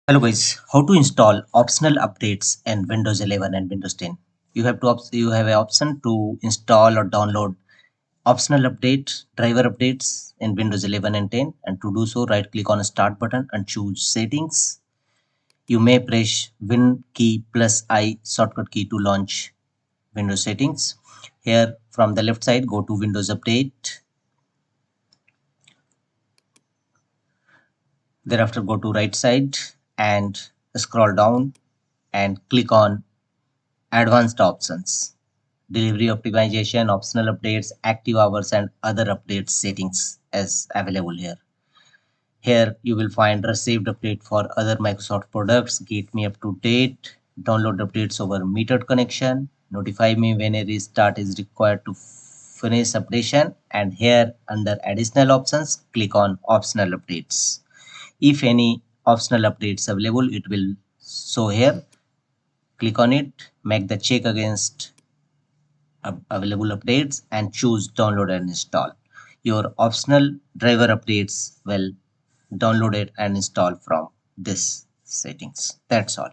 Hello guys, how to install optional updates in Windows 11 and Windows 10. You have an option to install or download optional update driver updates in Windows 11 and 10, and to do so right click on start button and choose settings. You may press Win key plus I shortcut key to launch Windows settings. Here from the left side go to Windows Update. Thereafter go to right side and scroll down and click on Advanced options, delivery optimization, optional updates, active hours, and other updates settings is available here. Here you will find received update for other Microsoft products, get me up to date, download updates over metered connection, notify me when a restart is required to finish updation, and here under additional options, click on optional updates. If any optional updates available, it will show here. Click on it, make the check against available updates and choose download and install. Your optional driver updates will download it and install from this settings. That's all.